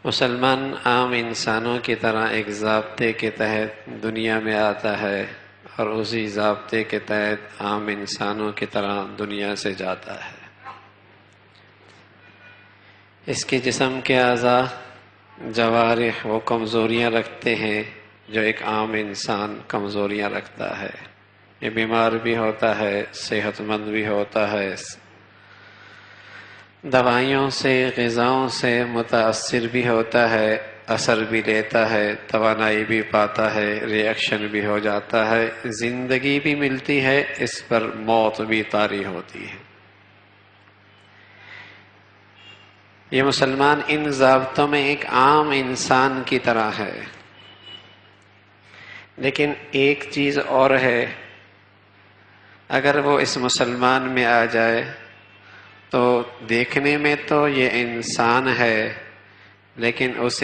مسلمان عام انسانوں کی طرح ایک ضابطے کے تحت دنیا میں آتا ہے اور اسی ضابطے کے تحت عام انسانوں کی طرح دنیا سے جاتا ہے۔ اس کے جسم کے اعضاء جوارح وہ کمزوریاں رکھتے ہیں جو ایک عام انسان کمزوریاں رکھتا ہے۔ یہ بیمار بھی ہوتا ہے، صحت مند بھی ہوتا ہے، دوائیوں سے غذاؤں سے متاثر بھی ہوتا ہے، اثر بھی لیتا ہے، توانائی بھی پاتا ہے، ری ایکشن بھی ہو جاتا ہے، زندگی بھی ملتی ہے، اس پر موت بھی طاری ہوتی ہے۔ یہ مسلمان ان ضابطوں میں ایک عام انسان کی طرح ہے، لیکن ایک چیز اور ہے، اگر وہ اس مسلمان میں آ جائے تو دیکھنے میں تو یہ انسان ہے، لیکن اس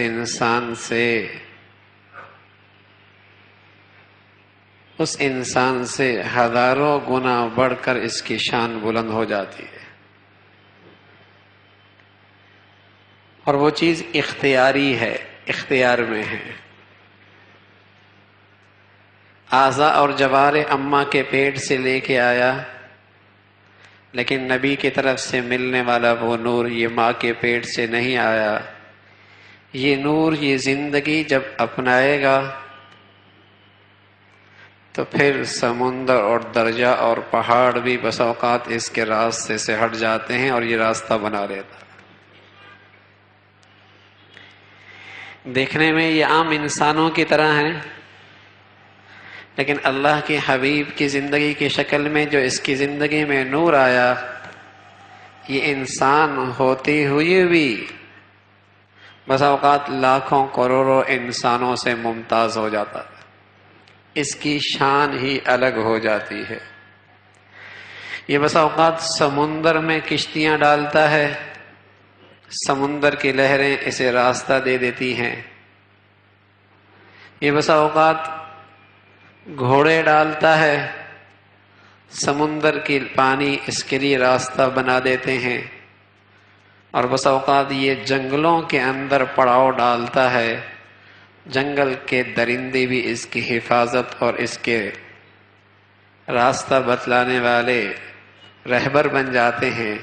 انسان سے ہزاروں گنا بڑھ کر اس کی شان بلند ہو جاتی ہے۔ اور وہ چیز اختیاری ہے، اختیار میں ہے۔ اعضاء اور جوارح اماں کے پیٹ سے لے کے آیا، لیکن نبی کی طرف سے ملنے والا وہ نور یہ ماں کے پیٹ سے نہیں آیا۔ یہ نور، یہ زندگی جب اپنائے گا تو پھر سمندر اور دریا اور پہاڑ بھی بس اوقات اس کے راستے سے ہٹ جاتے ہیں اور یہ راستہ بنا لیتا ہے۔ دیکھنے میں یہ عام انسانوں کی طرح ہے، لیکن اللہ کے حبیب کی زندگی کی شکل میں جو اس کی زندگی میں نور آیا، یہ انسان ہوتے ہوئے بھی بس اوقات لاکھوں کروڑوں انسانوں سے ممتاز ہو جاتا ہے۔ اس کی شان ہی الگ ہو جاتی ہے۔ یہ بس اوقات سمندر میں کشتیاں ڈالتا ہے، سمندر کی لہریں اسے راستہ دے دیتی ہیں۔ یہ بس اوقات گھوڑے ڈالتا ہے، سمندر کی پانی اس کے لیے راستہ بنا دیتے ہیں، اور بس اوقات یہ جنگلوں کے اندر پڑاؤ ڈالتا ہے، جنگل کے درندے بھی اس کی حفاظت اور اس کے راستہ بتلانے والے رہبر بن جاتے ہیں،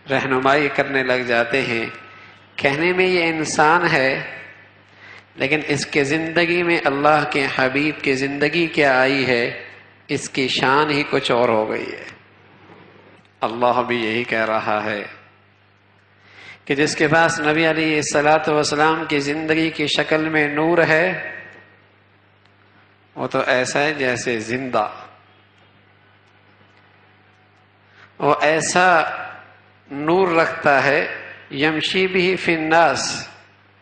رہنمائی کرنے لگ جاتے ہیں۔ کہنے میں یہ انسان ہے، لیکن اس کے زندگی میں اللہ کے حبیب کی زندگی کیا آئی ہے، اس کی شان ہی کچھ اور ہو گئی ہے۔ اللہ بھی یہی کہہ رہا ہے کہ جس کے پاس نبی علیہ الصلوۃ والسلام کی زندگی کی شکل میں نور ہے، وہ تو ایسا ہے جیسے زندہ، وہ ایسا نور رکھتا ہے، یمشی بھی فی الناس،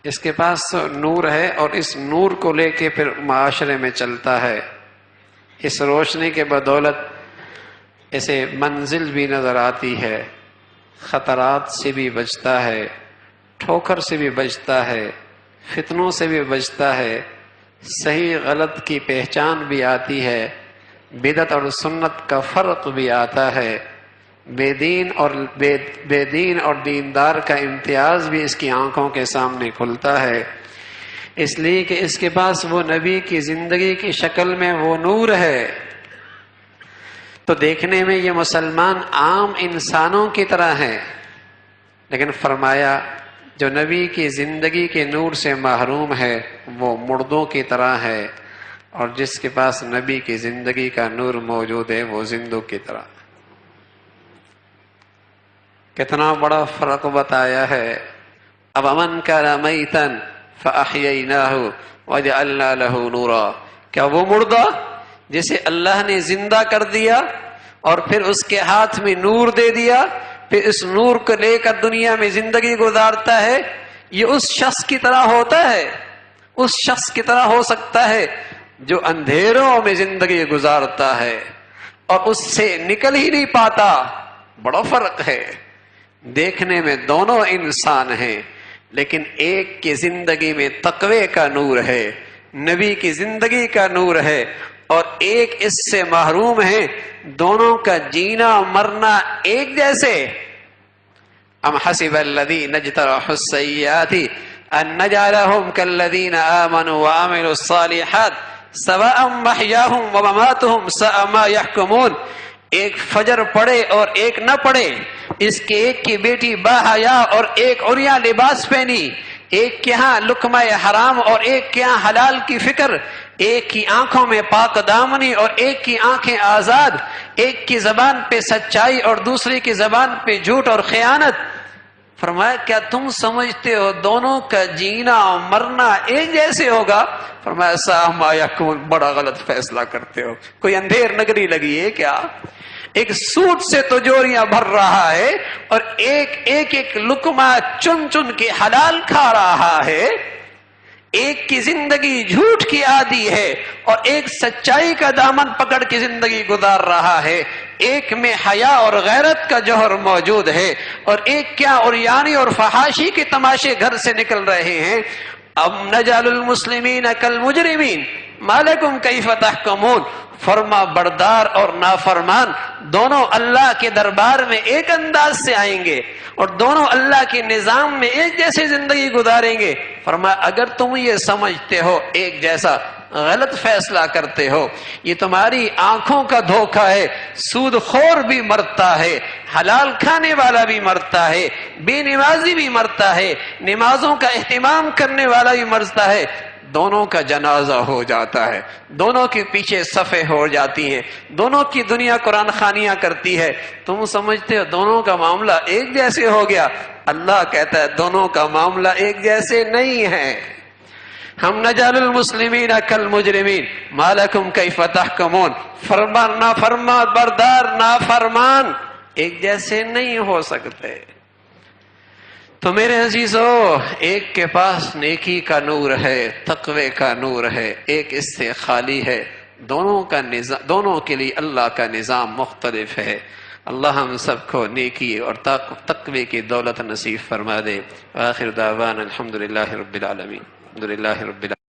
اس کے پاس نور ہے اور اس نور کو لے کے پھر معاشرے میں چلتا ہے۔ اس روشنی کے بدولت اسے منزل بھی نظر آتی ہے، خطرات سے بھی بچتا ہے، ٹھوکر سے بھی بچتا ہے، فتنوں سے بھی بچتا ہے، صحیح غلط کی پہچان بھی آتی ہے، بدعت اور سنت کا فرق بھی آتا ہے، بے دین اور دیندار کا امتیاز بھی اس کی آنکھوں کے سامنے کھلتا ہے، اس لیے کہ اس کے پاس وہ نبی کی زندگی کی شکل میں وہ نور ہے۔ تو دیکھنے میں یہ مسلمان عام انسانوں کی طرح ہے، لیکن فرمایا جو نبی کی زندگی کے نور سے محروم ہے وہ مردوں کی طرح ہے، اور جس کے پاس نبی کی زندگی کا نور موجود ہے وہ زندوں کی طرح۔ کتنا بڑا فرق بتایا ہے۔ اب امن کان میتا فاحییناہ وجعلنا لہ نورا، کیا وہ مردہ جسے اللہ نے زندہ کر دیا اور پھر اس کے ہاتھ میں نور دے دیا، پھر اس نور کو لے کر دنیا میں زندگی گزارتا ہے، یہ اس شخص کی طرح ہوتا ہے، اس شخص کی طرح ہو سکتا ہے جو اندھیروں میں زندگی گزارتا ہے اور اس سے نکل ہی نہیں پاتا؟ بڑا فرق ہے۔ دیکھنے میں دونوں انسان ہیں، لیکن ایک کی زندگی میں تقوی کا نور ہے، نبی کی زندگی کا نور ہے، اور ایک اس سے محروم ہے۔ دونوں کا جینا مرنا ایک جیسے۔ ام حسب الذین اجترحوا السیئات ان نجعلهم كالذين آمنوا وعملوا الصالحات سواء محياهم ومماتهم ساء ما يحكمون. ایک فجر پڑھے اور ایک نہ پڑھے، اس کے ایک کی بیٹی باحیا اور ایک عریاں لباس پہنی، ایک کے ہاں لقمہ حرام اور ایک کے ہاں حلال کی فکر، ایک کی آنکھوں میں پاک دامنی اور ایک کی آنکھیں آزاد، ایک کی زبان پہ سچائی اور دوسری کی زبان پہ جھوٹ اور خیانت. فرمایا کیا تم سمجھتے ہو دونوں کا جینا اور مرنا ایک جیسے ہوگا؟ فرمایا ساما یکون، بڑا غلط فیصلہ کرتے ہو. کوئی اندھیر نگری لگی ہے کیا؟ ایک سوٹ سے تو جوریاں بھر رہا ہے اور ایک لقمہ چن چن کے حلال کھا رہا ہے. ایک کی زندگی جھوٹ کی عادی ہے اور ایک سچائی کا دامن پکڑ کے زندگی گزار رہا ہے. ایک میں حیا اور غیرت کا جوہر موجود ہے اور ایک کیا عریانی اور فحاشی کے تماشے گھر سے نکل رہے ہیں. اب نجعل المسلمین کالمجرمین ما لکم کیف تحکمون. فرما بردار اور نافرمان دونوں اللہ کے دربار میں ایک انداز سے آئیں گے اور دونوں اللہ کے نظام میں ایک جیسے زندگی گزاریں گے. فرمایا اگر تم یہ سمجھتے ہو ایک جیسا، غلط فیصلہ کرتے ہو. یہ تمہاری آنکھوں کا دھوکہ ہے. سود خور بھی مرتا ہے، حلال کھانے والا بھی مرتا ہے، بے نمازی بھی مرتا ہے، نمازوں کا اہتمام کرنے والا بھی مرتا ہے. دونوں کا جنازہ ہو جاتا ہے، دونوں کے پیچھے صفیں ہو جاتی ہیں، دونوں کی دنیا قرآن خوانیاں کرتی ہے. تم سمجھتے ہو دونوں کا معاملہ ایک جیسے ہو گیا. اللہ کہتا ہے دونوں کا معاملہ ایک جیسے نہیں ہے. ہم نجعل المسلمین کالمجرمین ما لکم کیف تحکمون. فرمان بردار نافرمان ایک جیسے نہیں ہو سکتے. تو میرے عزیزو، ایک کے پاس نیکی کا نور ہے، تقوی کا نور ہے، ایک اس سے خالی ہے. دونوں کے لیے اللہ کا نظام مختلف ہے. اللہ ہم سب کو نیکی اور تقوی کی دولت نصیب فرما دے. آخر دعوانا الحمدللہ رب العالمین. الحمدللہ رب العالمین.